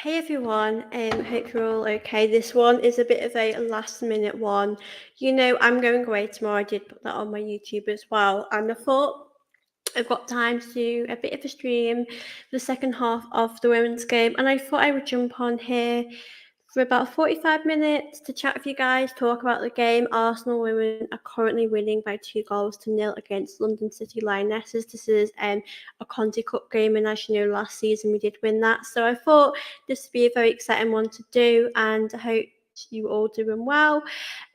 Hey everyone, hope you're all okay. This one is a bit of a last minute one. I'm going away tomorrow. I did put that on my YouTube as well, and I thought I've got time to do a bit of a stream for the second half of the women's game, and I thought I would jump on here for about 45 minutes to chat with you guys, talk about the game. Arsenal women are currently winning by 2 goals to 0 against London City Lionesses. This is a Conti Cup game, and as you know, last season we did win that. So I thought this would be a very exciting one to do, and I hope you all doing well.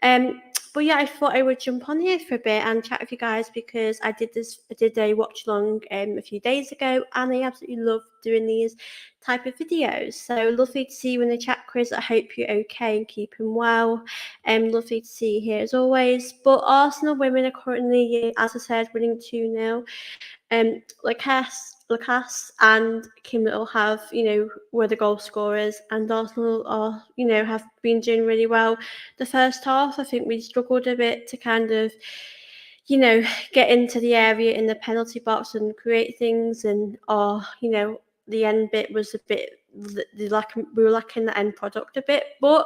But yeah, I thought I would jump on here for a bit and chat with you guys because I did a watch along a few days ago, and I absolutely love doing these type of videos. So lovely to see you in the chat, Chris. I hope you're okay and keeping well. Lovely to see you here as always. But Arsenal women are currently, as I said, winning 2-0. Lacasse and Kim Little were the goal scorers, and Arsenal have been doing really well. The first half, I think we struggled a bit to kind of, get into the area in the penalty box and create things, and the end bit was a bit we were lacking the end product a bit, but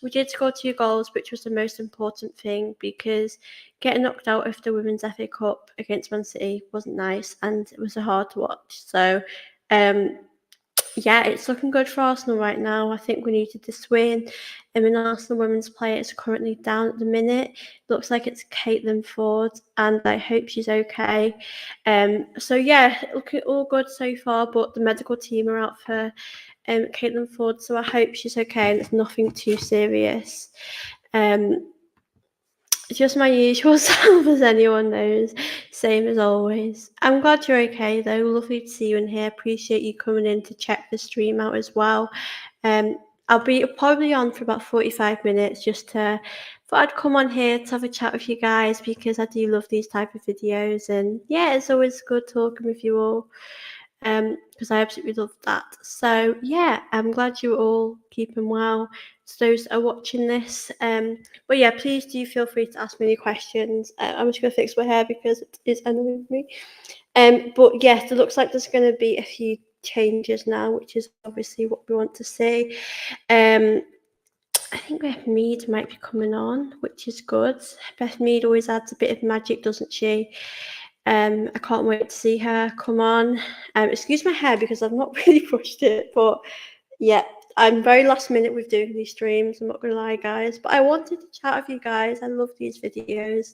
we did score 2 goals, which was the most important thing because getting knocked out of the Women's FA Cup against Man City wasn't nice and it was hard to watch. So, yeah, it's looking good for Arsenal right now. I think we needed this win. An Arsenal women's player is currently down at the minute. Looks like it's Caitlin Ford, and I hope she's okay. So yeah, looking all good so far. But the medical team are out for Caitlin Ford, so I hope she's okay and it's nothing too serious. Just my usual self, as anyone knows. Same as always. I'm glad you're okay, though. Lovely to see you in here. Appreciate you coming in to check the stream out as well. I'll be probably on for about 45 minutes just to thought I'd come on here to have a chat with you guys because I do love these type of videos, and yeah, it's always good talking with you all. Because I absolutely love that. So yeah, I'm glad you're all keeping well. So those that are watching this, but yeah, please do feel free to ask me any questions. I'm just gonna fix my hair because it is annoying me. But yes, it looks like there's going to be a few changes now, which is obviously what we want to see. I think Beth Mead might be coming on, which is good. Beth Mead always adds a bit of magic, doesn't she? I can't wait to see her come on. Excuse my hair because I've not really brushed it, but yeah, I'm very last minute with doing these streams. I'm not gonna lie, guys, but I wanted to chat with you guys. I love these videos.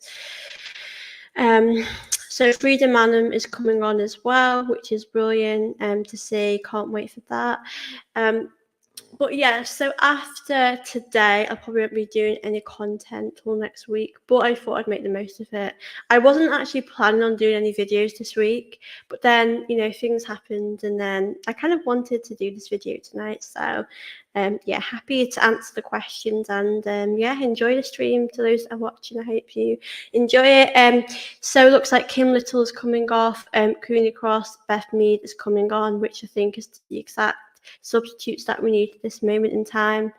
So Frida Manham is coming on as well, which is brilliant to see. Can't wait for that. But yeah, so after today, I probably won't be doing any content till next week, but I thought I'd make the most of it. I wasn't actually planning on doing any videos this week, but then, things happened, and then I kind of wanted to do this video tonight. So, yeah, happy to answer the questions, and yeah, enjoy the stream to those that are watching. I hope you enjoy it. So it looks like Kim Little is coming off, Cooney Cross, Beth Mead is coming on, which I think is the exact substitutes that we need at this moment in time.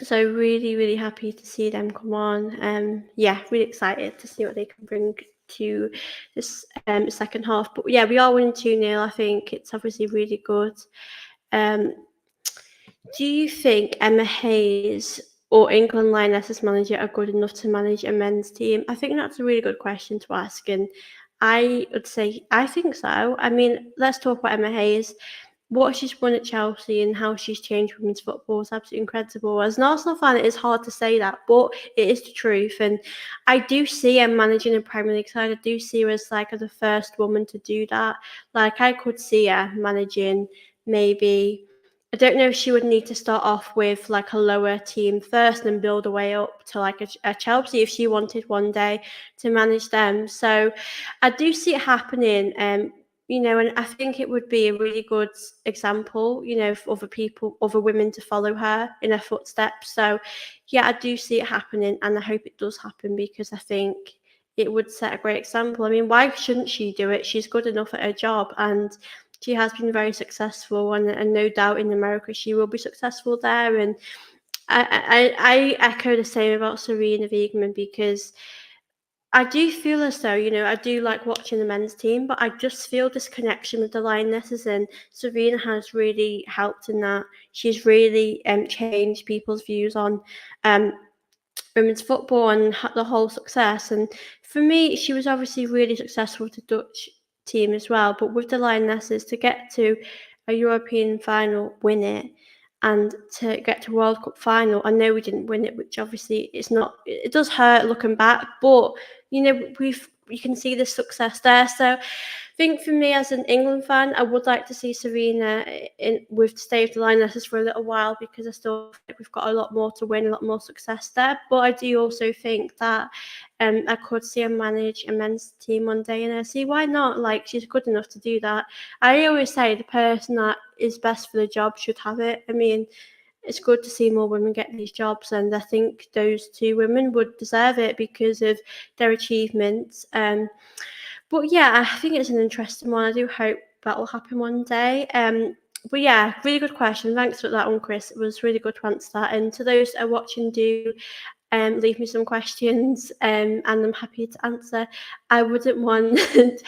So really, really happy to see them come on. Yeah, really excited to see what they can bring to this second half. But yeah, we are winning 2-0. I think it's obviously really good. Do you think Emma Hayes or England Lionesses manager are good enough to manage a men's team? I think that's a really good question to ask, and I would say I think so. I mean, let's talk about Emma Hayes. What she's won at Chelsea and how she's changed women's football is absolutely incredible. As an Arsenal fan, it is hard to say that, but it is the truth. And I do see her managing a Premier League side. I do see her as like the first woman to do that. Like I could see her managing maybe. I don't know if she would need to start off with like a lower team first and build her way up to like a Chelsea if she wanted one day to manage them. So I do see it happening. And I think it would be a really good example, for other people, other women to follow her in her footsteps. So, yeah, I do see it happening, and I hope it does happen because I think it would set a great example. I mean, why shouldn't she do it? She's good enough at her job, and she has been very successful, and no doubt in America she will be successful there. And I echo the same about Serena Wiegman because I do feel as though, I do like watching the men's team, but I just feel this connection with the Lionesses, and Serena has really helped in that. She's really changed people's views on um, women's football and the whole success. And for me, she was obviously really successful with the Dutch team as well. But with the Lionesses, to get to a European final, win it, and to get to World Cup final, I know we didn't win it, which obviously it's not. It does hurt looking back, but you can see the success there. So I think for me as an England fan, I would like to see Serena in with stay with the Lionesses for a little while, because I still think we've got a lot more to win, a lot more success there. But I do also think that I could see her manage a men's team one day, and I see why not. Like, she's good enough to do that. I always say the person that is best for the job should have it. I mean, it's good to see more women get these jobs, and I think those two women would deserve it because of their achievements. But yeah, I think it's an interesting one. I do hope that will happen one day. But yeah, really good question. Thanks for that one, Chris. It was really good to answer that. And to those that are watching, do leave me some questions, and I'm happy to answer. I wouldn't want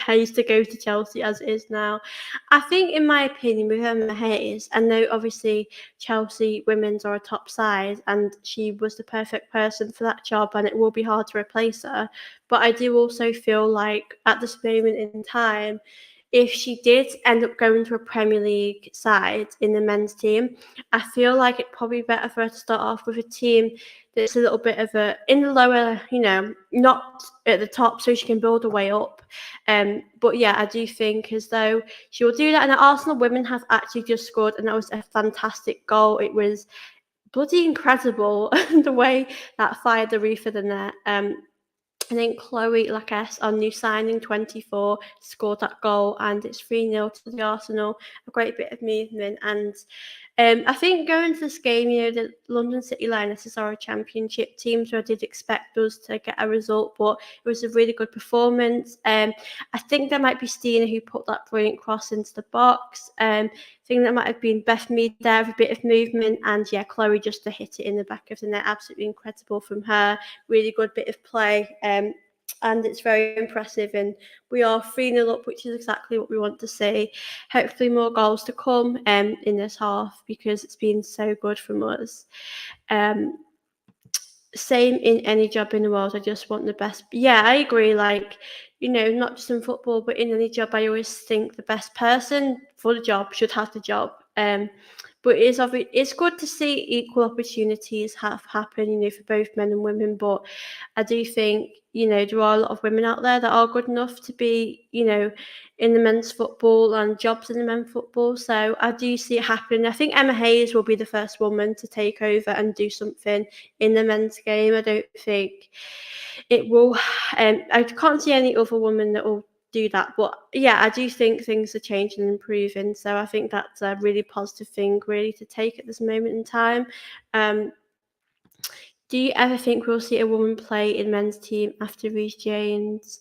Hayes to go to Chelsea as it is now. I think, in my opinion, with Emma Hayes, I know obviously Chelsea women's are a top side, and she was the perfect person for that job, and it will be hard to replace her. But I do also feel like at this moment in time, if she did end up going to a Premier League side in the men's team, I feel like it'd probably be better for her to start off with a team that's a little bit of a in the lower, not at the top, so she can build her way up. But yeah, I do think as though she will do that. And the Arsenal women have actually just scored, and that was a fantastic goal. It was bloody incredible the way that fired the roof of the net. I think Chloe Lacasse, our new signing, 24, scored that goal, and it's 3-0 to the Arsenal. A great bit of movement. And I think going to this game, the London City Lionesses are a championship team, so I did expect us to get a result, but it was a really good performance. I think there might be Stina who put that brilliant cross into the box. I think that might have been Beth Mead there with a bit of movement, and yeah, Chloe just to hit it in the back of the net. Absolutely incredible from her. Really good bit of play. And it's very impressive, and we are 3-0 up, which is exactly what we want to see. Hopefully more goals to come in this half, because it's been so good from us. Same in any job in the world. I just want the best. Yeah, I agree. Like, not just in football, but in any job, I always think the best person for the job should have the job. But it's good to see equal opportunities have happen, for both men and women. But I do think, there are a lot of women out there that are good enough to be, in the men's football and jobs in the men's football. So I do see it happening. I think Emma Hayes will be the first woman to take over and do something in the men's game. I don't think it will. I can't see any other woman that will do that. But yeah, I do think things are changing and improving. So I think that's a really positive thing, really, to take at this moment in time. Do you ever think we'll see a woman play in men's team after Reece James?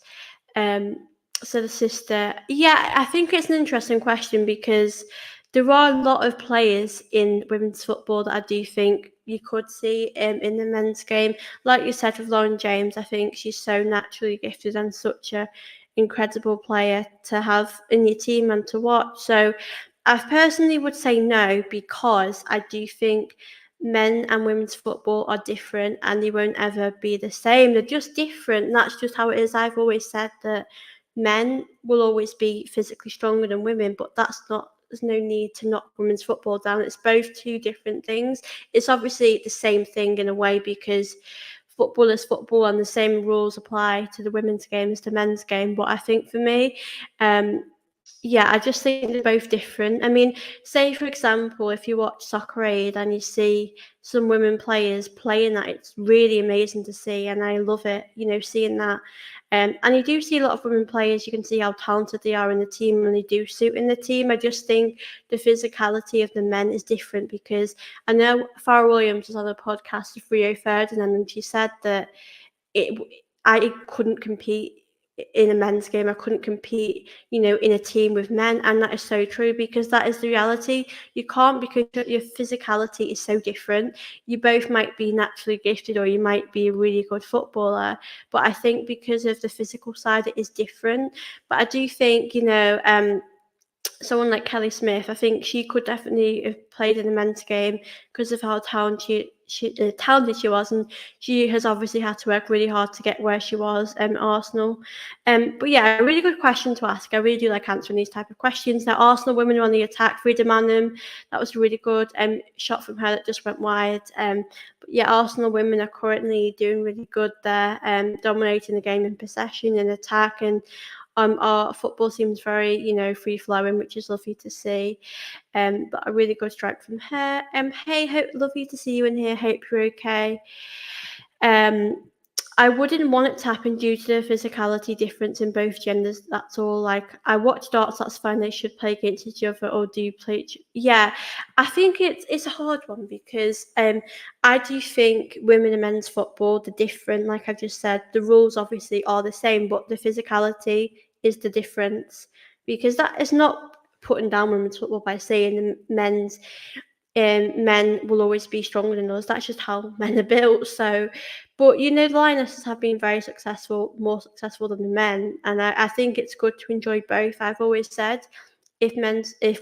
Um, so the sister, yeah, I think it's an interesting question, because there are a lot of players in women's football that I do think you could see in the men's game. Like you said with Lauren James, I think she's so naturally gifted and such a incredible player to have in your team and to watch. So I personally would say no, because I do think men and women's football are different, and they won't ever be the same. They're just different. That's just how it is. I've always said that men will always be physically stronger than women, but there's no need to knock women's football down. It's both two different things. It's obviously the same thing in a way, because football is football, and the same rules apply to the women's game as the men's game. But I think for me, yeah, I just think they're both different. I mean, say for example, if you watch Soccer Aid and you see some women players playing that, it's really amazing to see, and I love it, seeing that. And you do see a lot of women players, you can see how talented they are in the team, and they do suit in the team. I just think the physicality of the men is different, because I know Farrah Williams was on a podcast with Rio Ferdinand, and she said that it I couldn't compete in a men's game. I couldn't compete, in a team with men, and that is so true because that is the reality. You can't because your physicality is so different. You both might be naturally gifted, or you might be a really good footballer, but I think because of the physical side, it is different. But I do think, someone like Kelly Smith, I think she could definitely have played in the men's game because of how talented she was, and she has obviously had to work really hard to get where she was at Arsenal. But yeah, a really good question to ask. I really do like answering these type of questions. Now, Arsenal women are on the attack. Frida Manum, that was a really good shot from her that just went wide. But yeah, Arsenal women are currently doing really good there, dominating the game in possession and attack, and our football seems very, free flowing, which is lovely to see. But a really good strike from her. Hey, lovely to see you in here. Hope you're okay. I wouldn't want it to happen due to the physicality difference in both genders. That's all. Like, I watch darts. That's fine. They should play against each other, or do you play? Yeah, I think it's a hard one because I do think women and men's football, they're different. Like I just said, the rules obviously are the same, but the physicality is the difference, because that is not putting down women's football by saying the men will always be stronger than us. That's just how men are built. So, but the Lionesses have been very successful, more successful than the men, and I think it's good to enjoy both. I've always said, if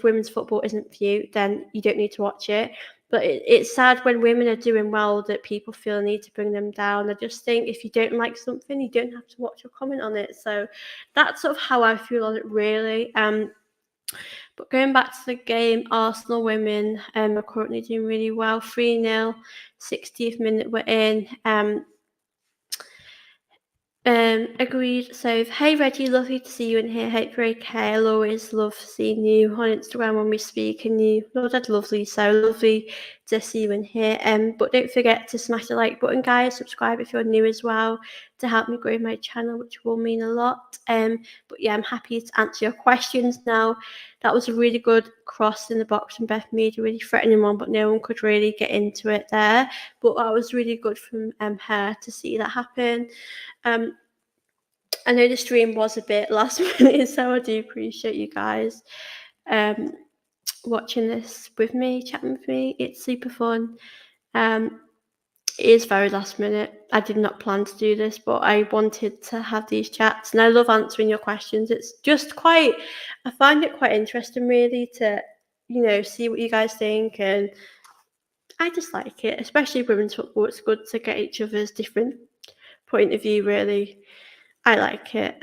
women's football isn't for you, then you don't need to watch it. But it's sad when women are doing well that people feel a need to bring them down. I just think if you don't like something, you don't have to watch or comment on it. So that's sort of how I feel on it, really. But going back to the game, Arsenal women are currently doing really well. 3-0, 60th minute we're in. Agreed. So, hey Reggie, lovely to see you in here. Hope you're okay. I'll always love seeing you on Instagram when we speak, and you, Lord, that's lovely. So lovely to see you in here. But don't forget to smash the like button, guys. Subscribe if you're new as well, to help me grow my channel, which will mean a lot. But yeah, I'm happy to answer your questions now. That was a really good cross in the box from Beth Mead, a really threatening one, but no one could really get into it there. But that was really good from her to see that happen. I know the stream was a bit last minute, so I do appreciate you guys watching this with me, chatting with me. It's super fun. It is very last minute. I did not plan to do this, but I wanted to have these chats, and I love answering your questions. It's just I find it quite interesting, really, to see what you guys think, and I just like it, especially women's football. It's good to get each other's different point of view, really. I like it.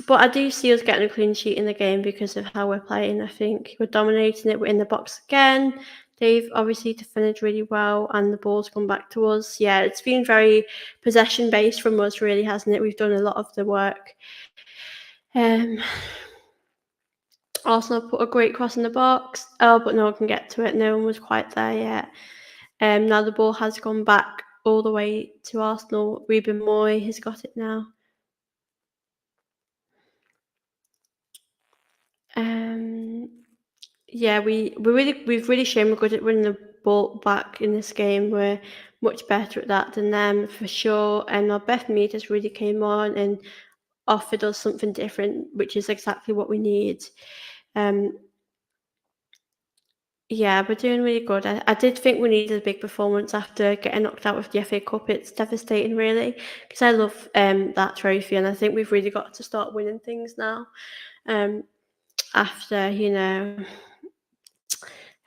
But I do see us getting a clean sheet in the game because of how we're playing. I think we're dominating it. We're in the box again. They've obviously defended really well, and the ball's come back to us. Yeah, it's been very possession based from us, really, hasn't it? We've done a lot of the work. Arsenal put a great cross in the box. Oh, but no one can get to it. No one was quite there yet. Now the ball has gone back all the way to Arsenal. Ruben Moy has got it now. Yeah, we've really shown we're good at winning the ball back in this game. We're much better at that than them, for sure. And our Beth Mead has really came on and offered us something different, which is exactly what we need. Yeah, we're doing really good. I did think we needed a big performance after getting knocked out of the FA Cup. It's devastating, really, because I love that trophy, and I think we've really got to start winning things now. After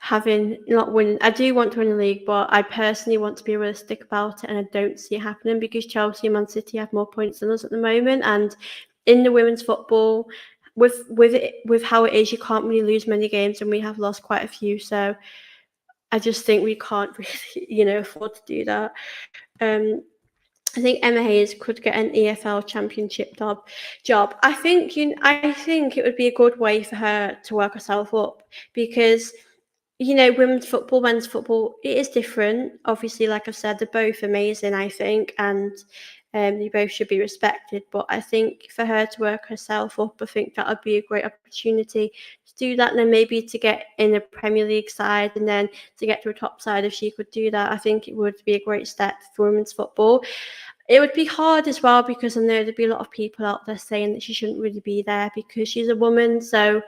having not winning, I do want to win the league, but I personally want to be realistic about it, and I don't see it happening because Chelsea and Man City have more points than us at the moment. And in the women's football, with how it is, you can't really lose many games, and we have lost quite a few. So I just think we can't really, afford to do that. I think Emma Hayes could get an EFL Championship job. I think it would be a good way for her to work herself up, because women's football, men's football, it is different. Obviously, like I've said, they're both amazing, I think, and they both should be respected. But I think for her to work herself up, I think that would be a great opportunity to do that, and then maybe to get in a Premier League side, and then to get to a top side if she could do that. I think it would be a great step for women's football. it would be hard as well because I know there'd be a lot of people out there saying that she shouldn't really be there because she's a woman. So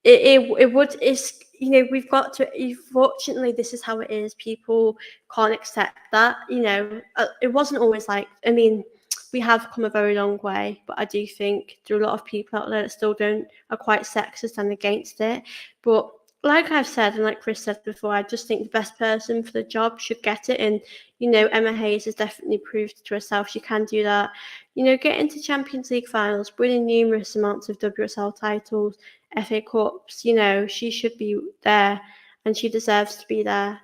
it would it's we've got to, unfortunately this is how it is. People can't accept that. It wasn't always like, I mean, we have come a very long way, but I do think there are a lot of people out there that still don't are quite sexist and against it. But like I've said, and like Chris said before, I just think the best person for the job should get it. And Emma Hayes has definitely proved to herself she can do that. Get into Champions League finals, winning numerous amounts of WSL titles, FA Cups. She should be there, and she deserves to be there.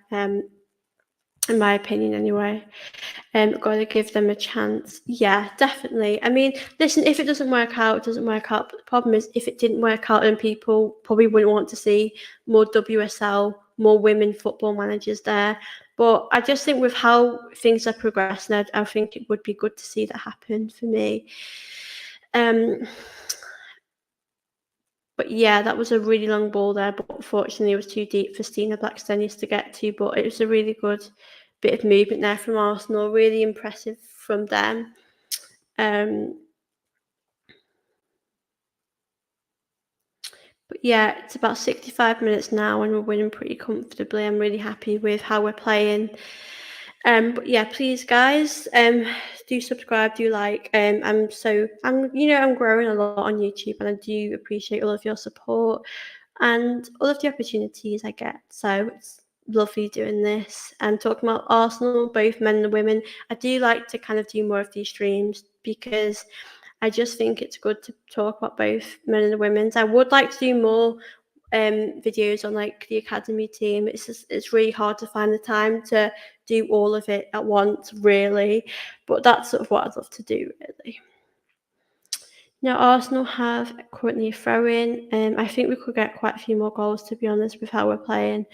In my opinion, anyway. Got to give them a chance. Yeah, definitely. I mean, listen, if it doesn't work out, it doesn't work out. But the problem is, if it didn't work out, then people probably wouldn't want to see more WSL, more women football managers there. But I just think with how things are progressing, I think it would be good to see that happen for me. But yeah, that was a really long ball there, but unfortunately it was too deep for Stina Blackstenius to get to. But it was a really good bit of movement there from Arsenal, really impressive from them. But yeah, it's about 65 minutes now and we're winning pretty comfortably. I'm really happy with how we're playing. But yeah, please guys, do subscribe, do like. I'm growing a lot on YouTube and I do appreciate all of your support and all of the opportunities I get. So it's lovely doing this and talking about Arsenal, both men and women. I do like to kind of do more of these streams because I just think it's good to talk about both men and the women's. I would like to do more videos on like the academy team. It's really hard to find the time to do all of it at once, really. But that's sort of what I'd love to do, really. Now, Arsenal have currently a throw-in. I think we could get quite a few more goals, to be honest, with how we're playing.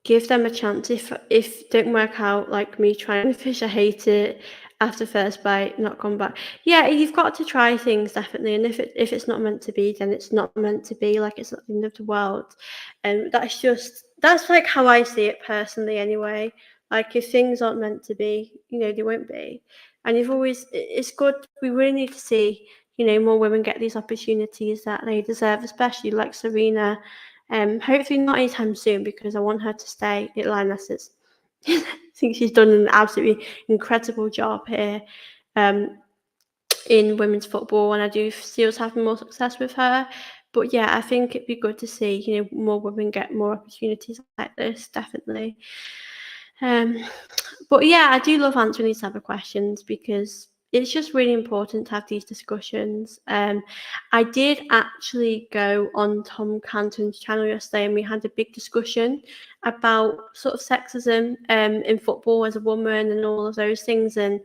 Give them a chance. If it don't work out, like me trying to fish, I hate it. After first bite, not come back. Yeah, you've got to try things, definitely. And if it's not meant to be, then it's not meant to be. Like, it's not the end of the world. And that's like how I see it personally, anyway. Like, if things aren't meant to be, they won't be. And it's good. We really need to see, more women get these opportunities that they deserve, especially like Serena. Hopefully not anytime soon because I want her to stay at Lionesses. I think she's done an absolutely incredible job here in women's football, and I do see us having more success with her. But yeah, I think it'd be good to see more women get more opportunities like this, definitely. But yeah, I do love answering these type of questions because it's just really important to have these discussions. I did actually go on Tom Canton's channel yesterday and we had a big discussion about sort of sexism in football as a woman and all of those things. And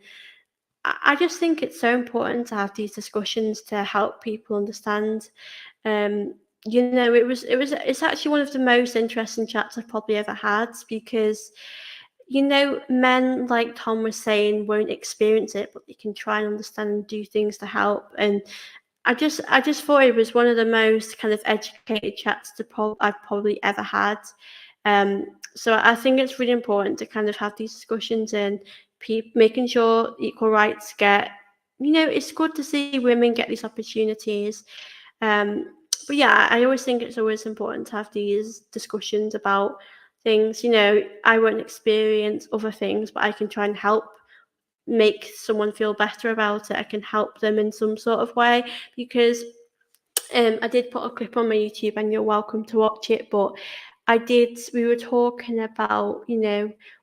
I just think it's so important to have these discussions to help people understand. It's actually one of the most interesting chats I've probably ever had because men, like Tom was saying, won't experience it, but they can try and understand and do things to help. And I just thought it was one of the most kind of educated chats I've probably ever had. So I think it's really important to kind of have these discussions and making sure equal rights it's good to see women get these opportunities. But yeah, I always think it's always important to have these discussions about things. I won't experience other things, but I can try and help make someone feel better about it. I can help them in some sort of way because I did put a clip on my YouTube and you're welcome to watch it, but we were talking about,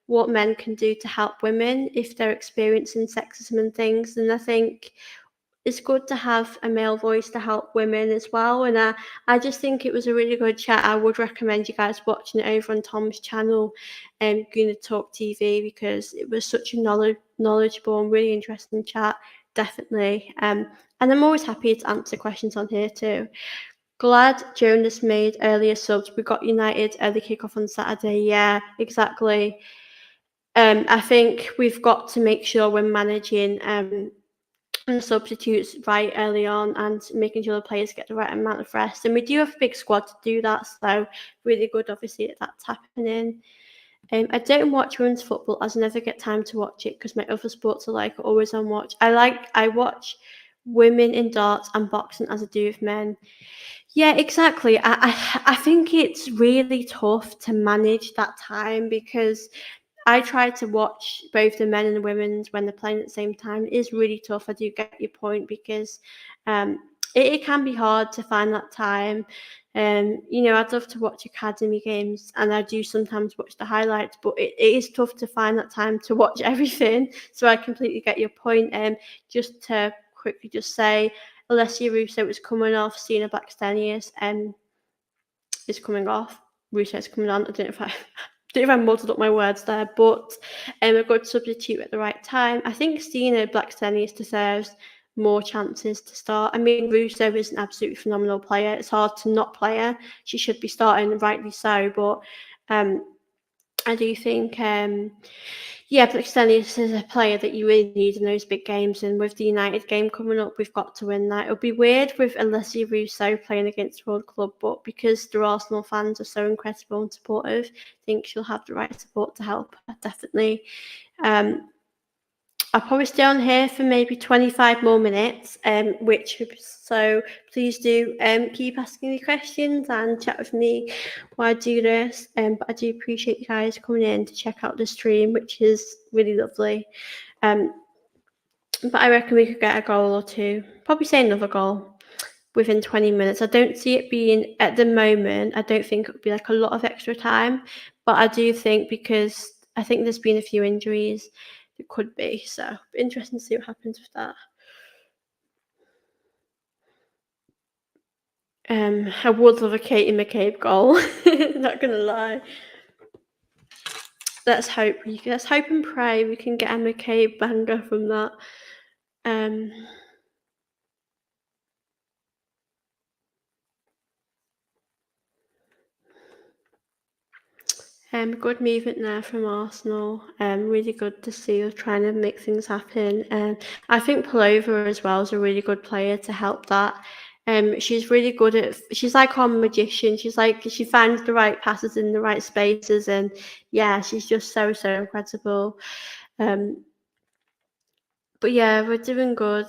what men can do to help women if they're experiencing sexism and things. And I think it's good to have a male voice to help women as well. And I just think it was a really good chat. I would recommend you guys watching it over on Tom's channel, Guna Talk TV, because it was such a knowledgeable and really interesting chat, definitely. And I'm always happy to answer questions on here too. Glad Jonas made earlier subs. We got United early kickoff on Saturday. Yeah, exactly. I think we've got to make sure we're managing the substitutes right early on and making sure the players get the right amount of rest. And we do have a big squad to do that, so really good, obviously, that's happening. I don't watch women's football as I never get time to watch it because my other sports are always on watch. I watch women in darts and boxing as I do with men. Yeah, exactly. I think it's really tough to manage that time because I try to watch both the men and the women's when they're playing at the same time. It is really tough. I do get your point because um, it can be hard to find that time. I'd love to watch academy games, and I do sometimes watch the highlights, but it is tough to find that time to watch everything. So I completely get your point. Just to quickly just say, Alessia Russo is coming off, Sina Blackstenius is coming off. Russo's coming on. I don't know if I don't know if I muddled up my words there, but a good substitute at the right time. I think Stina Blackstenius deserves more chances to start. I mean, Russo is an absolutely phenomenal player. It's hard to not play her. She should be starting, rightly so, but um, I do think, Blackstenius is a player that you really need in those big games, and with the United game coming up, we've got to win that. It'll be weird with Alessia Russo playing against World Club, but because the Arsenal fans are so incredible and supportive, I think she'll have the right support to help her, definitely. Um, I'll probably stay on here for maybe 25 more minutes, so please do keep asking me questions and chat with me while I do this. But I do appreciate you guys coming in to check out the stream, which is really lovely. Um, but I reckon we could get a goal or two. Probably say another goal within 20 minutes. I don't see it being, at the moment, I don't think it would be like a lot of extra time, but I do think, because I think there's been a few injuries, it could be. So interesting to see what happens with that. I would love a Katie McCabe goal. Not gonna lie. Let's hope and pray we can get a McCabe banger from that. Um, Good movement there from Arsenal. Really good to see us trying to make things happen. I think Palova as well is a really good player to help that. She's really good she's like our magician. She finds the right passes in the right spaces, and yeah, she's just so incredible. But yeah, we're doing good.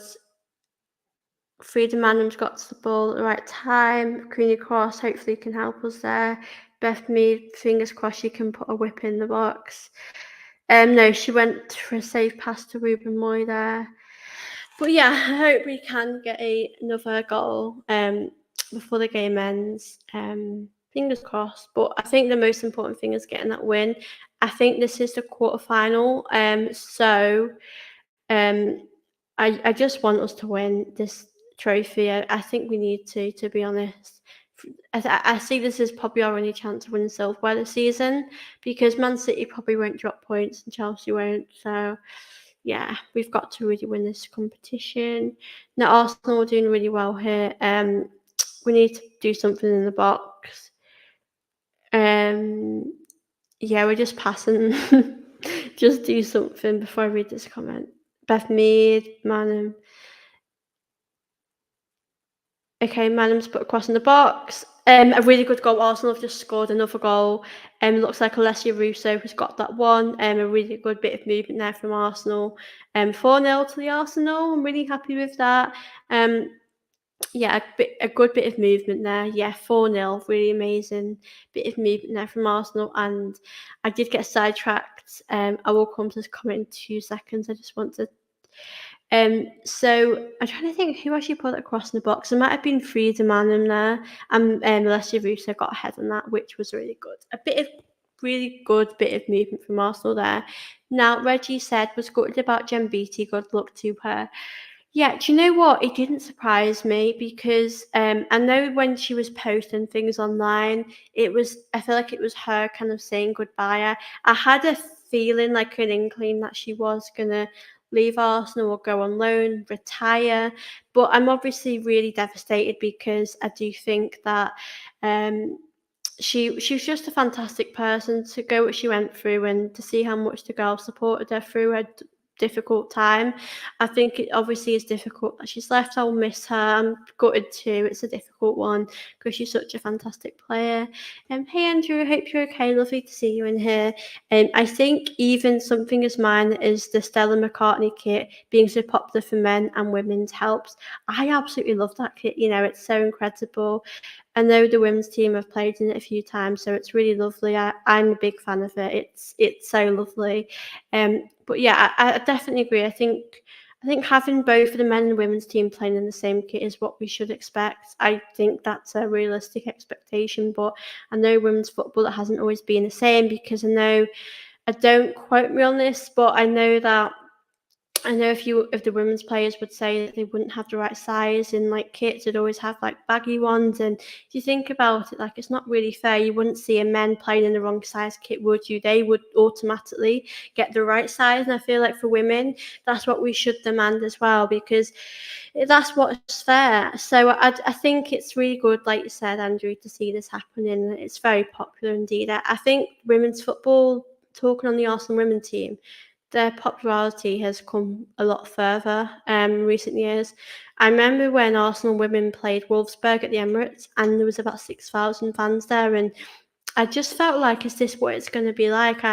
Freedom Manham's got to the ball at the right time. Queenie Cross hopefully can help us there. Beth Mead, fingers crossed she can put a whip in the box. No, she went for a safe pass to Ruben Moy there. But yeah, I hope we can get another goal before the game ends. Fingers crossed. But I think the most important thing is getting that win. I think this is the quarterfinal. So I just want us to win this trophy. I think we need to be honest. I see this as probably our only chance to win silverware this season, because Man City probably won't drop points and Chelsea won't. So yeah, we've got to really win this competition. Now Arsenal are doing really well here. We need to do something in the box. Yeah, we're just passing. Just do something before I read this comment. Beth Mead, Manham. Okay, Manham's put a cross in the box. A really good goal. Arsenal have just scored another goal. Looks like Alessia Russo has got that one. A really good bit of movement there from Arsenal. 4-0 to the Arsenal. I'm really happy with that. Yeah, a good bit of movement there. Yeah, 4-0, really amazing bit of movement there from Arsenal. And I did get sidetracked. I will come to this comment in 2 seconds. I just want to. So I'm trying to think who actually put it across in the box. It might have been Frida Manham there, and Alessia Russo got ahead on that, which was really good. Really good bit of movement from Arsenal there. Now, Reggie said was gutted about Jen Beattie. Good luck to her. Yeah, do you know what? It didn't surprise me because I know when she was posting things online, I feel like it was her kind of saying goodbye. I had a feeling, like an inkling, that she was gonna leave Arsenal or go on loan, retire. But I'm obviously really devastated because I do think that um, she was just a fantastic person, to go what she went through and to see how much the girls supported her through her difficult time. I think it obviously is difficult that she's left. I'll miss her. I'm gutted too. It's a difficult one because she's such a fantastic player. Hey Andrew, I hope you're okay. Lovely to see you in here. I think even something as minor as the Stella McCartney kit being so popular for men and women's helps. I absolutely love that kit. You know, it's so incredible. I know the women's team have played in it a few times, so it's really lovely. I'm a big fan of it. It's so lovely. But yeah, I definitely agree. I think having both the men and women's team playing in the same kit is what we should expect. I think that's a realistic expectation, but I know women's football it hasn't always been the same because I don't quote me on this, but I know if the women's players would say that they wouldn't have the right size in like kits, they'd always have like baggy ones. And if you think about it, like it's not really fair. You wouldn't see a men playing in the wrong size kit, would you? They would automatically get the right size. And I feel like for women, that's what we should demand as well, because that's what's fair. So I think it's really good, like you said, Andrew, to see this happening. It's very popular indeed. I think women's football, talking on the Arsenal women team, their popularity has come a lot further in recent years. I remember when Arsenal women played Wolfsburg at the Emirates, and there was about 6,000 fans there, and I just felt like, is this what it's going to be like?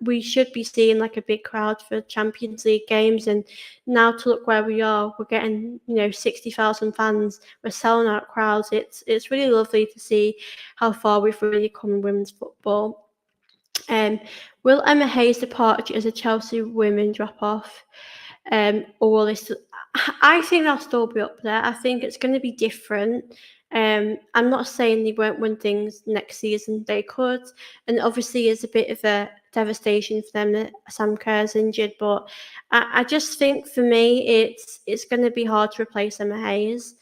We should be seeing like a big crowd for Champions League games, and now to look where we are, we're getting 60,000 fans. We're selling out crowds. It's really lovely to see how far we've really come in women's football. Um, will Emma Hayes depart as a Chelsea women drop off? Or will they still? I think they'll still be up there. I think it's going to be different. I'm not saying they won't win things next season. They could, and obviously it's a bit of a devastation for them that Sam Kerr's injured. But I just think for me, it's going to be hard to replace Emma Hayes.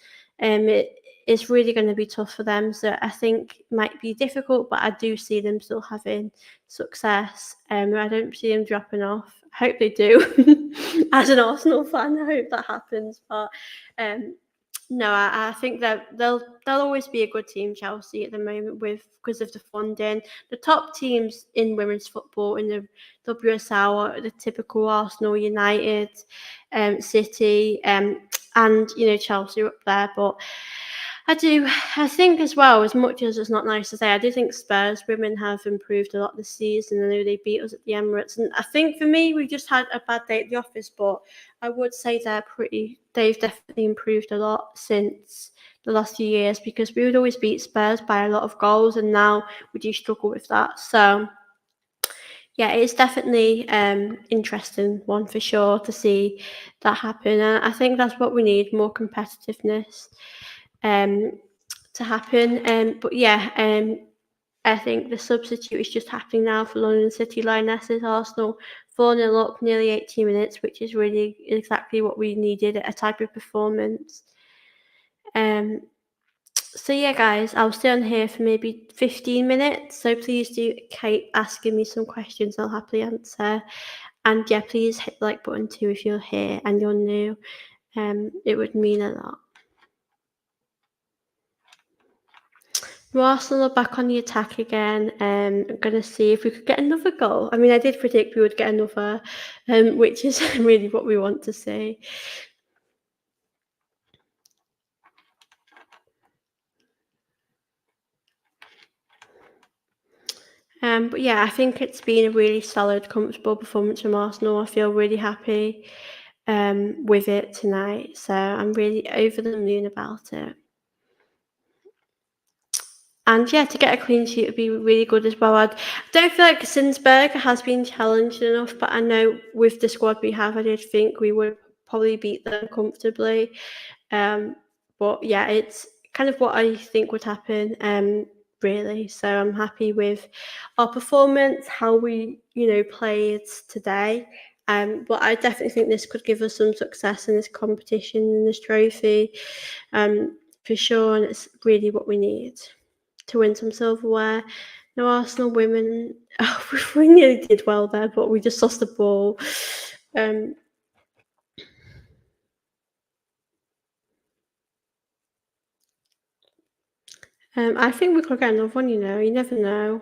It's really going to be tough for them. So I think it might be difficult, but I do see them still having success. I don't see them dropping off. I hope they do. As an Arsenal fan, I hope that happens. But no, I think that they'll always be a good team, Chelsea, at the moment, with because of the funding. The top teams in women's football in the WSL are the typical Arsenal, United, City, and Chelsea are up there. But I think as well, as much as it's not nice to say, I do think Spurs women have improved a lot this season. I know they beat us at the Emirates, and I think for me, we just had a bad day at the office, but I would say they've definitely improved a lot since the last few years, because we would always beat Spurs by a lot of goals, and now we do struggle with that. So yeah, it's definitely interesting one for sure to see that happen. And I think that's what we need, more competitiveness um, to happen. But yeah, I think the substitute is just happening now for London City Lionesses. Arsenal 4-0 up, nearly 80 minutes, which is really exactly what we needed, a type of performance. Um, so yeah, guys, I'll stay on here for maybe 15 minutes. So please do keep asking me some questions. I'll happily answer. And yeah, please hit the like button too if you're here and you're new. It would mean a lot. Arsenal are back on the attack again. I'm going to see if we could get another goal. I mean, I did predict we would get another, which is really what we want to see. But yeah, I think it's been a really solid, comfortable performance from Arsenal. I feel really happy with it tonight. So I'm really over the moon about it. And yeah, to get a clean sheet would be really good as well. I don't feel like Sinsberg has been challenged enough, but I know with the squad we have, I did think we would probably beat them comfortably. But yeah, it's kind of what I think would happen, really. So I'm happy with our performance, how we, played today. But I definitely think this could give us some success in this competition, in this trophy, for sure. And it's really what we need to win some silverware. No, Arsenal women, we nearly did well there, but we just lost the ball. I think we could get another one, you never know.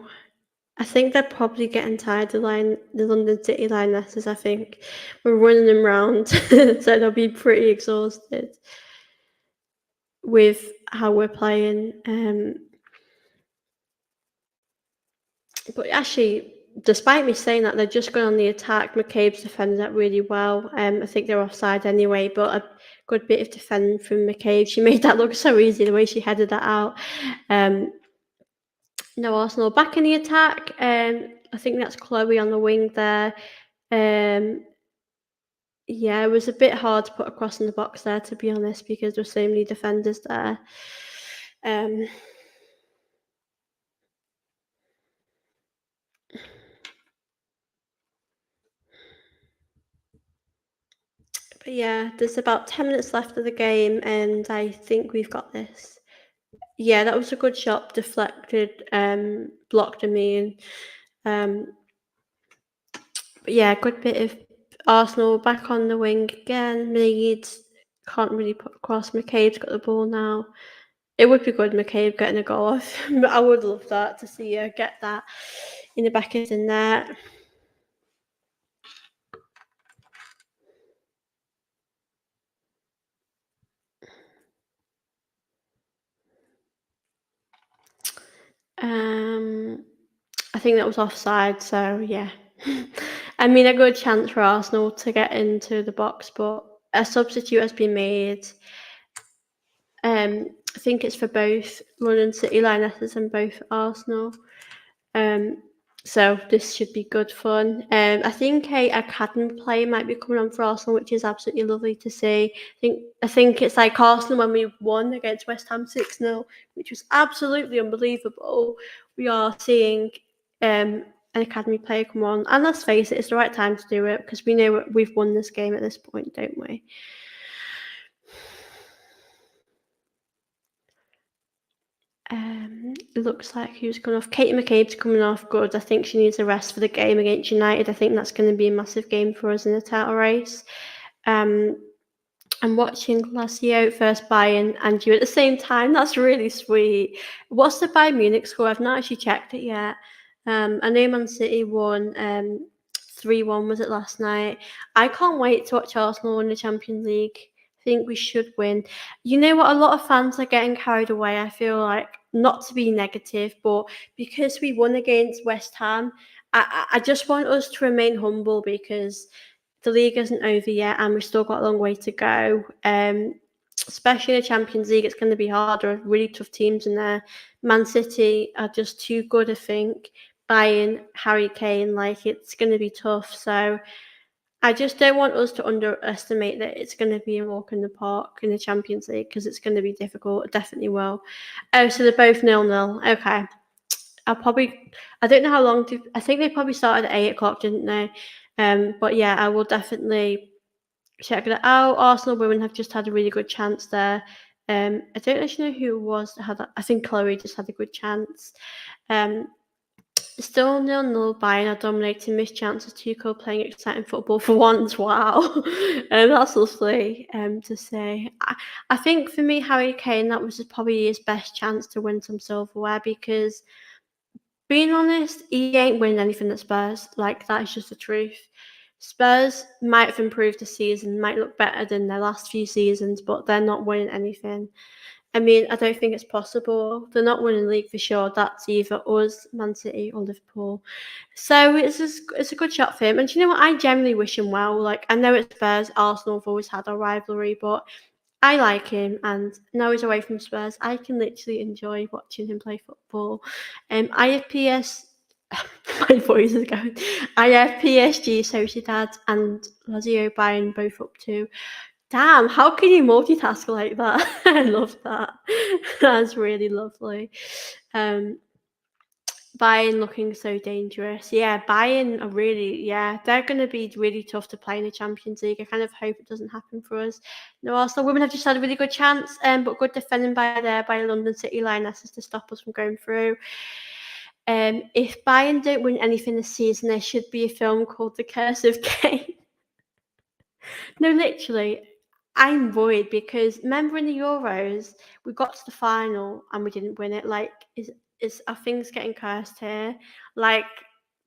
I think they're probably getting tired of the London City Lionesses, I think. We're running them round, so they'll be pretty exhausted with how we're playing. But actually, despite me saying that, they're just going on the attack. McCabe's defended that really well. I think they're offside anyway, but a good bit of defending from McCabe. She made that look so easy, the way she headed that out. Um, no Arsenal back in the attack. I think that's Chloe on the wing there. Um, yeah, it was a bit hard to put across in the box there, to be honest, because there's so many defenders there. Um, but yeah, there's about 10 minutes left of the game, and I think we've got this. Yeah, that was a good shot, deflected, blocked a mean. But yeah, good bit of Arsenal back on the wing again. Leeds can't really put across. McCabe's got the ball now. It would be good, McCabe getting a goal off. I would love that to see her get that in the back of the net. Um, I think that was offside, so yeah. I mean, a good chance for Arsenal to get into the box, but a substitute has been made. I think it's for both London City Lionesses and both Arsenal. Um, so this should be good fun. I think a academy play might be coming on for Arsenal, which is absolutely lovely to see. I think it's like Arsenal when we won against West Ham 6-0, which was absolutely unbelievable. We are seeing an academy player come on, and let's face it, it's the right time to do it because we know we've won this game at this point, don't we? It looks like who's gone off. Katie McCabe's coming off good. I think she needs a rest for the game against United. I think that's going to be a massive game for us in the title race. Um, I'm watching Lazio first Bayern and you at the same time. That's really sweet. What's the Bayern Munich score? I've not actually checked it yet. I know Man City won 3-1 was it last night. I can't wait to watch Arsenal win the Champions League. I think we should win. You know what? A lot of fans are getting carried away. I feel like not to be negative, but because we won against West Ham, I just want us to remain humble because the league isn't over yet and we've still got a long way to go. Especially in the Champions League, it's going to be harder. Really tough teams in there. Man City are just too good, I think. Bayern, Harry Kane, like it's going to be tough. So I just don't want us to underestimate that it's going to be a walk in the park in the Champions League because it's going to be difficult. It definitely will. Oh, so they're both 0-0. Okay. I don't know how long, I think they probably started at 8 o'clock, didn't they? But yeah, I will definitely check that out. Arsenal women have just had a really good chance there. I don't actually know who it was that had that. I think Chloe just had a good chance. Um, Still 0-0. Bayern are dominating, missed chances. Tuchel playing exciting football for once. Wow, that's lovely to say. I think for me, Harry Kane, that was probably his best chance to win some silverware because being honest, he ain't winning anything at Spurs. Like, that is just the truth. Spurs might have improved this season, might look better than their last few seasons, but they're not winning anything. I mean, I don't think it's possible. They're not winning the league for sure. That's either us, Man City, or Liverpool. So it's a good shot for him. And do you know what? I generally wish him well. Like, I know it's Spurs, Arsenal have always had a rivalry, but I like him, and now he's away from Spurs. I can literally enjoy watching him play football. I have my voice is going. I have PSG, Sociedad, and Lazio Bayern both up too. Damn, how can you multitask like that? I love that. That's really lovely. Um, Bayern looking so dangerous. Yeah, Bayern are really, yeah, they're going to be really tough to play in the Champions League. I kind of hope it doesn't happen for us. No, Arsenal women have just had a really good chance, but good defending by London City Lionesses to stop us from going through. If Bayern don't win anything this season, there should be a film called The Curse of Kane. No, literally, I'm worried because remember in the Euros, we got to the final and we didn't win it. Like, is are things getting cursed here? Like,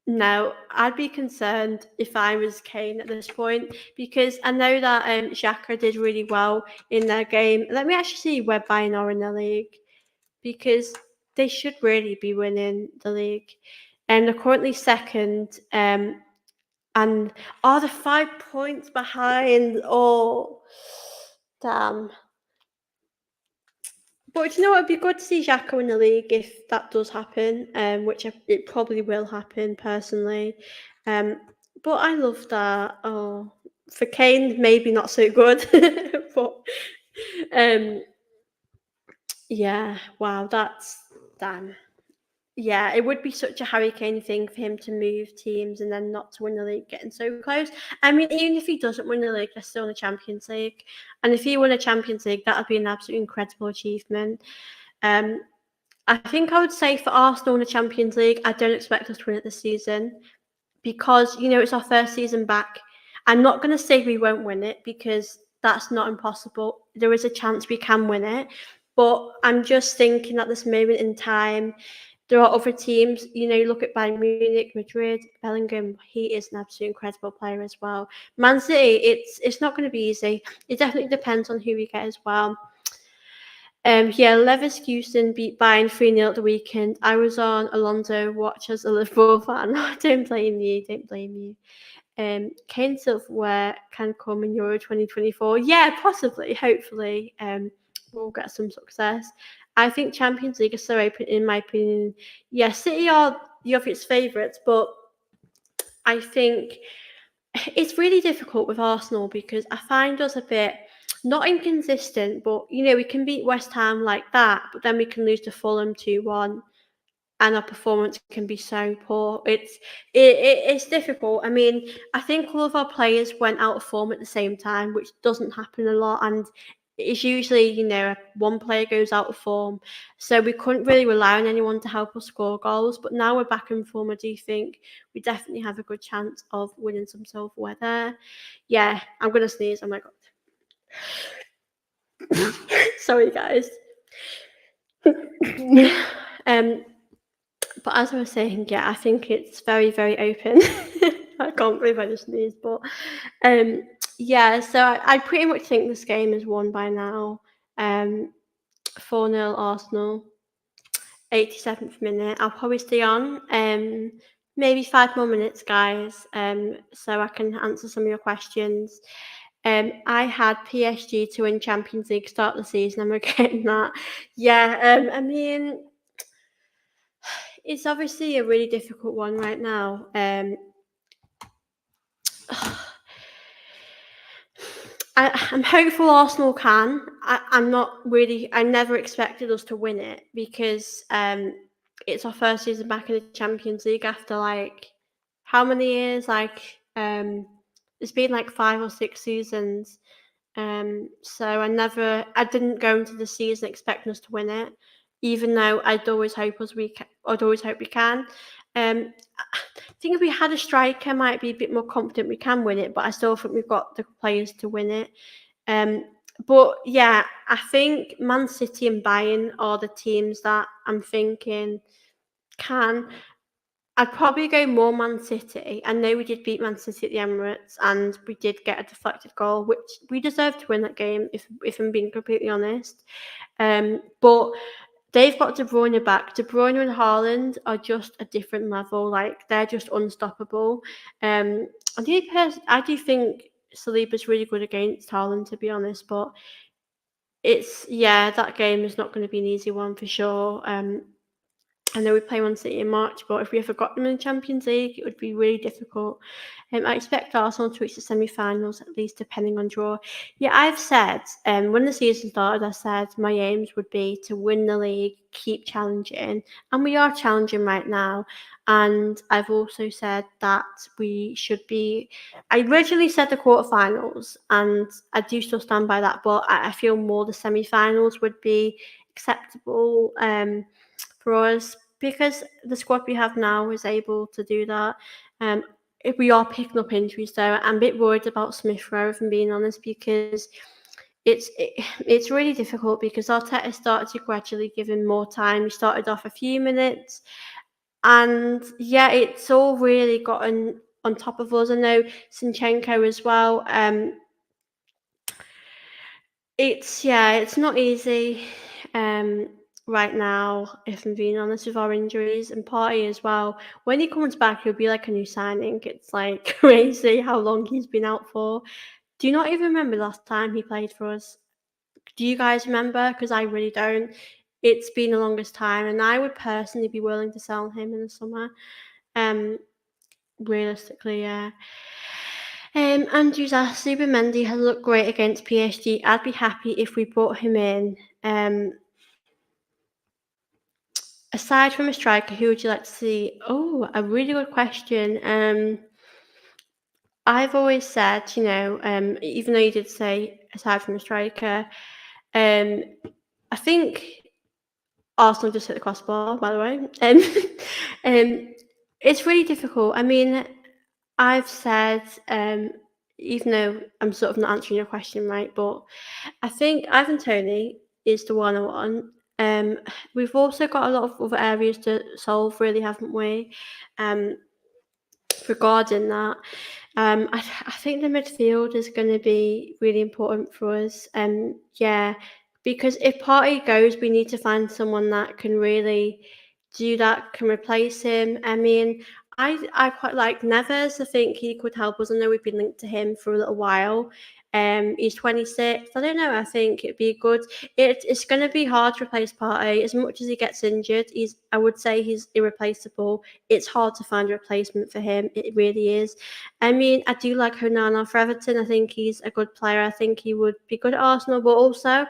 no, I'd be concerned if I was Kane at this point because I know that Xhaka did really well in their game. Let me actually see where Bayern are in the league because they should really be winning the league. And they're currently second. And they're 5 points behind. Oh, damn. But you know what? It'd be good to see Xhaka in the league if that does happen, which it probably will happen personally. Um, but I love that. Oh, for Kane, maybe not so good, but um, yeah. Wow, that's damn. Yeah, it would be such a Harry Kane thing for him to move teams and then not to win the league, getting so close. I mean, even if he doesn't win the league, they're still in the Champions League, and if he won a Champions League, that would be an absolutely incredible achievement. Um, I think I would say for Arsenal in the Champions League, I don't expect us to win it this season because, it's our first season back. I'm not going to say we won't win it because that's not impossible. There is a chance we can win it. But I'm just thinking at this moment in time, there are other teams, look at Bayern Munich, Madrid, Bellingham. He is an absolutely incredible player as well. Man City, it's not going to be easy. It definitely depends on who we get as well. Leverkusen beat Bayern 3-0 at the weekend. I was on Alonso watch as a Liverpool fan. Don't blame you. Kane silverware can come in Euro 2024. Yeah, possibly, hopefully. We'll get some success. I think Champions League is so open, in my opinion. Yeah, City are the obvious favourites, but I think it's really difficult with Arsenal because I find us a bit not inconsistent, but we can beat West Ham like that, but then we can lose to Fulham 2-1 and our performance can be so poor. It's difficult. I mean, I think all of our players went out of form at the same time, which doesn't happen a lot, and it's usually one player goes out of form, so we couldn't really rely on anyone to help us score goals. But now we're back in form. I do think we definitely have a good chance of winning some silverware there. Yeah, I'm gonna sneeze. Oh my god. Sorry, guys. But as I was saying, yeah, I think it's very, very open. I can't believe I just sneezed, but so I pretty much think this game is won by now. 4-0 Arsenal, 87th minute. I'll probably stay on maybe 5 more minutes, guys, so I can answer some of your questions. I had PSG to win Champions League start the season. I'm regretting that. Yeah, I mean, it's obviously a really difficult one right now. I'm hopeful Arsenal can. I never expected us to win it because it's our first season back in the Champions League after how many years? It's been 5 or 6 seasons. So I didn't go into the season expecting us to win it, even though I'd always hope we can. I think if we had a striker, I might be a bit more confident we can win it, but I still think we've got the players to win it. But yeah, I think Man City and Bayern are the teams that I'm thinking can. I'd probably go more Man City. I know we did beat Man City at the Emirates, and we did get a deflected goal, which we deserved to win that game, if I'm being completely honest. But they've got De Bruyne back. De Bruyne and Haaland are just a different level. They're just unstoppable. I do think Saliba's really good against Haaland, to be honest. But that game is not going to be an easy one for sure. I know we play Man City in March, but if we ever got them in the Champions League, it would be really difficult. I expect Arsenal to reach the semi-finals, at least depending on draw. Yeah, I've said, when the season started, I said my aims would be to win the league, keep challenging, and we are challenging right now. And I've also said that we should be. I originally said the quarterfinals, and I do still stand by that, but I feel more the semi-finals would be acceptable for us because the squad we have now is able to do that. If we are picking up injuries, though, I'm a bit worried about Smith Rowe, if I'm being honest, because it's really difficult because Arteta started to gradually give him more time. He started off a few minutes, and yeah, it's all really gotten on top of us. I know Zinchenko as well. It's not easy um, right now, if I'm being honest, with our injuries and Party as well. When he comes back, he'll be like a new signing. It's like crazy how long he's been out for. Do you not even remember last time he played for us? Do you guys remember? Because I really don't. It's been the longest time, and I would personally be willing to sell him in the summer. Um, Realistically, yeah. Andrews asked, Mendy has looked great against PSG. I'd be happy if we brought him in. Aside from a striker, who would you like to see? Oh, a really good question. I've always said, even though you did say aside from a striker, um, I think Arsenal just hit the crossbar, by the way. It's really difficult. I mean, I've said, even though I'm sort of not answering your question right, but I think Ivan Toney is the one I want. We've also got a lot of other areas to solve, really, haven't we? Um, Regarding that, I think the midfield is going to be really important for us. Yeah, because if Partey goes, we need to find someone that can really do that, can replace him. I mean, I quite like Neves. I think he could help us. I know we've been linked to him for a little while. He's 26. I don't know. I think it'd be good. It's going to be hard to replace Partey as much as he gets injured. I would say he's irreplaceable. It's hard to find a replacement for him. It really is. I mean, I do like Onana for Everton. I think he's a good player. I think he would be good at Arsenal, but also,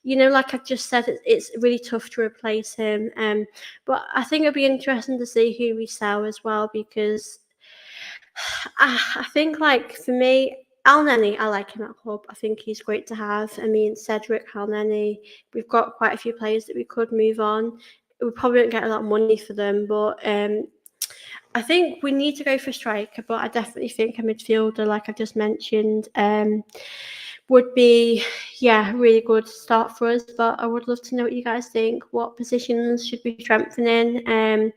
like I just said, it's really tough to replace him. But I think it'd be interesting to see who we sell as well because I think, like, for me, Al Neni, I like him at club. I think he's great to have. I mean, Cedric, Al Neni, we've got quite a few players that we could move on. We probably don't get a lot of money for them, but I think we need to go for striker. But I definitely think a midfielder, like I just mentioned, would be, really good start for us. But I would love to know what you guys think. What positions should we strengthening? And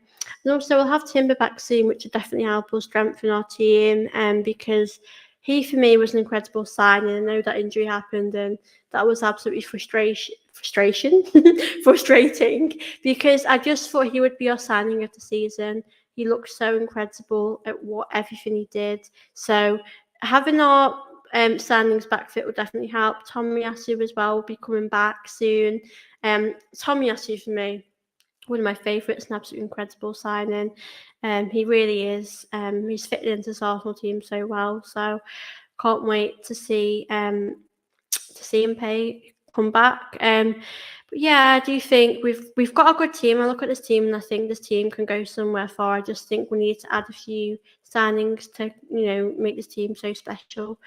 also, we'll have Timber back soon, which will definitely help us strengthen our team. Because he, for me, was an incredible signing. I know that injury happened, and that was absolutely frustrating because I just thought he would be our signing of the season. He looked so incredible at everything he did. So having our signings back fit will definitely help. Tomiyasu as well will be coming back soon. Tomiyasu for me, one of my favourites, an absolutely incredible signing. He really is. He's fitted into this Arsenal team so well. So can't wait to see him come back. But yeah, I do think we've got a good team. I look at this team and I think this team can go somewhere far. I just think we need to add a few signings to make this team so special.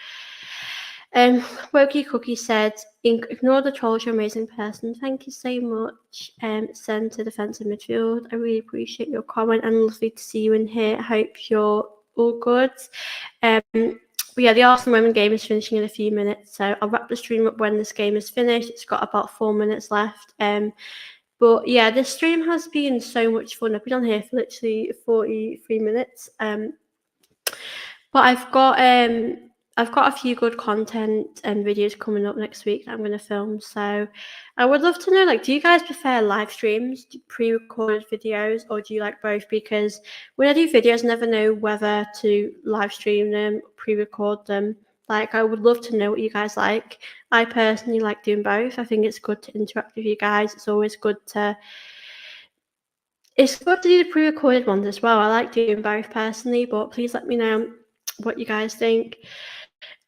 Wokey Cookie said, ignore the trolls, you're an amazing person. Thank you so much. Centre defensive midfield. I really appreciate your comment and lovely to see you in here. I hope you're all good. But yeah, the Arsenal Women game is finishing in a few minutes, so I'll wrap the stream up when this game is finished. It's got about 4 minutes left. But yeah, this stream has been so much fun. I've been on here for literally 43 minutes. But I've got a few good content and videos coming up next week that I'm going to film. So I would love to know, like, do you guys prefer live streams, pre-recorded videos, or do you like both? Because when I do videos, I never know whether to live stream them, pre-record them. Like, I would love to know what you guys like. I personally like doing both. I think it's good to interact with you guys. It's always good to do the pre-recorded ones as well. I like doing both personally, but please let me know what you guys think.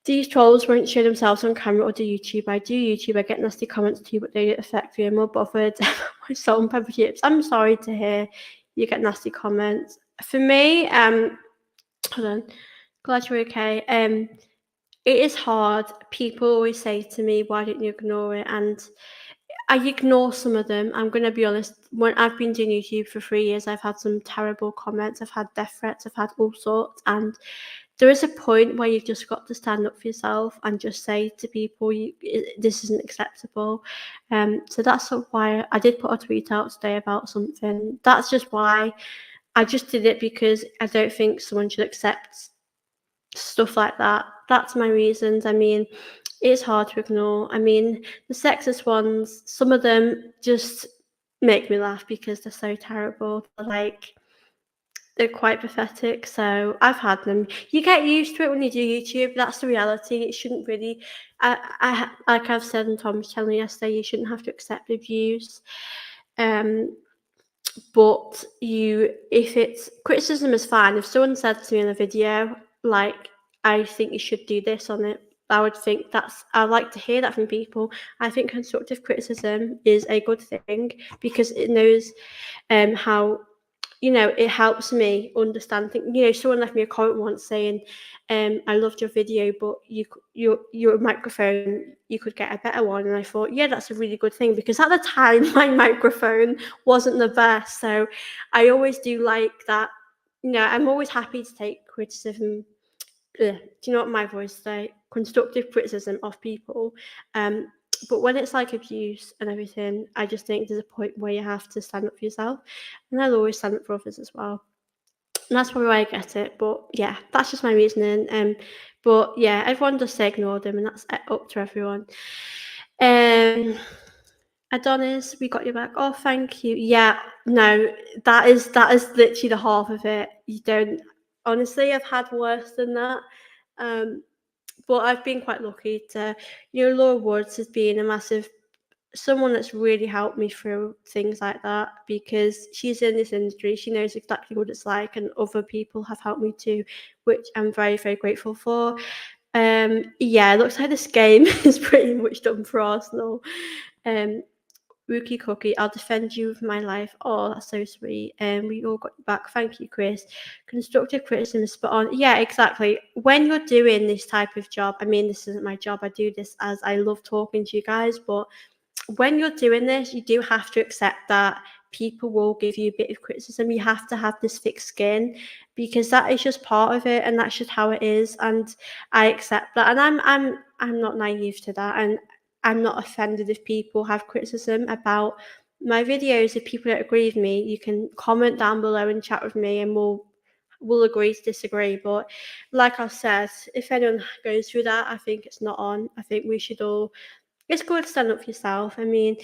These trolls won't show themselves on camera or do YouTube. I do YouTube. I get nasty comments too, but they don't affect me. I'm more bothered. My salt and pepper chips. I'm sorry to hear you get nasty comments. For me, hold on. Glad you're okay. It is hard. People always say to me, "Why don't you ignore it?" And I ignore some of them. I'm going to be honest. When I've been doing YouTube for 3 years, I've had some terrible comments. I've had death threats. I've had all sorts, and there is a point where you've just got to stand up for yourself and just say to people, this isn't acceptable. So that's sort of why I did put a tweet out today about something. That's just why I just did it, because I don't think someone should accept stuff like that. That's my reasons. I mean, it's hard to ignore. I mean, the sexist ones, some of them just make me laugh because they're so terrible. They're quite pathetic. So I've had them. You get used to it when you do YouTube. That's the reality. It shouldn't really. Like I've said, and Tom was telling me yesterday, you shouldn't have to accept abuse. But if it's criticism is fine. If someone said to me in a video, like, I think you should do this on it, I would think I'd like to hear that from people. I think constructive criticism is a good thing, because it knows how, it helps me understand things. Someone left me a comment once saying, I loved your video, but your microphone, you could get a better one. And I thought, yeah, that's a really good thing, because at the time my microphone wasn't the best. So I always do like that. I'm always happy to take criticism. Do you know what my voice say? Constructive criticism of people. But when it's like abuse and everything, I just think there's a point where you have to stand up for yourself, and I'll always stand up for others as well. And that's probably why I get it. But yeah, that's just my reasoning. But yeah, everyone just say ignore them, and that's up to everyone. Adonis, we got your back. Oh, thank you. Yeah, no, that is literally the half of it. You don't. Honestly, I've had worse than that. But I've been quite lucky to, Laura Woods has been a massive someone that's really helped me through things like that, because she's in this industry. She knows exactly what it's like, and other people have helped me too, which I'm very, very grateful for. Yeah, it looks like this game is pretty much done for Arsenal. Rookie Cookie, I'll defend you with my life. Oh, that's so sweet. We all got you back. Thank you, Chris. Constructive criticism is spot on. Yeah, exactly. When you're doing this type of job, I mean, this isn't my job. I do this as I love talking to you guys, but when you're doing this, you do have to accept that people will give you a bit of criticism. You have to have this thick skin, because that is just part of it, and that's just how it is. And I accept that, and I'm not naive to that, and I'm not offended if people have criticism about my videos. If people don't agree with me, you can comment down below and chat with me, and we'll agree to disagree. But like I said, if anyone goes through that, I think it's not on. I think we should all. It's good to stand up for yourself. I mean,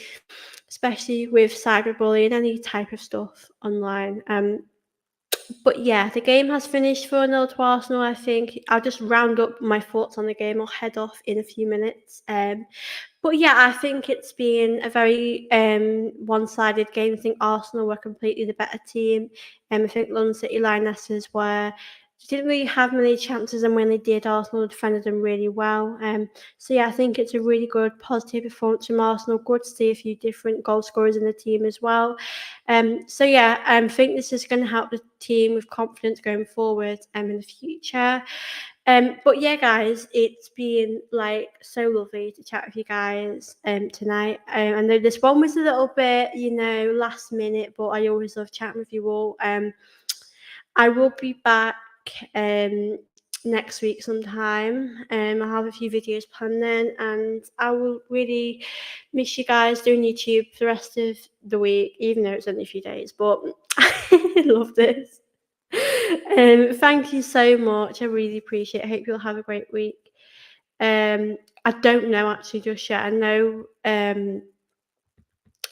especially with cyberbullying, any type of stuff online. But yeah, the game has finished for 0 to Arsenal. I think I'll just round up my thoughts on the game. I'll head off in a few minutes. But yeah, I think it's been a very one-sided game. I think Arsenal were completely the better team. I think London City Lionesses didn't really have many chances, and when they did, Arsenal defended them really well. So yeah, I think it's a really good, positive performance from Arsenal. Good to see a few different goal scorers in the team as well. So yeah, I think this is going to help the team with confidence going forward in the future. But yeah, guys, it's been so lovely to chat with you guys tonight. I know this one was a little bit, last minute, but I always love chatting with you all. I will be back next week sometime. I have a few videos planned then, and I will really miss you guys doing YouTube for the rest of the week, even though it's only a few days. But I love this. Thank you so much. I really appreciate it. I hope you'll have a great week. I don't know actually just yet. I know I'm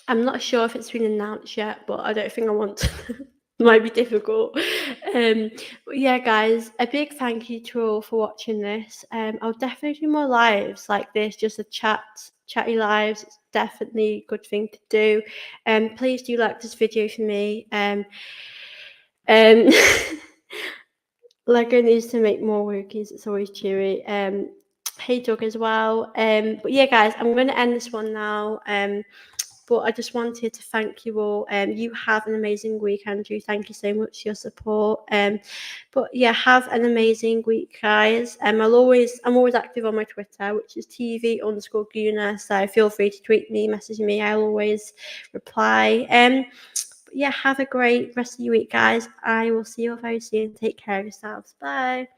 not sure if it's been announced yet, but I don't think I want to. Might be difficult. But yeah, guys, a big thank you to all for watching this. I'll definitely do more lives like this, just a chatty lives. It's definitely a good thing to do. Please do like this video for me. Lego needs to make more workies. It's always cheery. Hey Doug as well. But yeah, guys, I'm going to end this one now. But I just wanted to thank you all. You have an amazing week, Andrew. Thank you so much for your support. But yeah, have an amazing week, guys. I'm always active on my Twitter, which is TV_Guna. So feel free to tweet me, message me. I'll always reply. But yeah, have a great rest of your week, guys. I will see you all very soon. Take care of yourselves. Bye.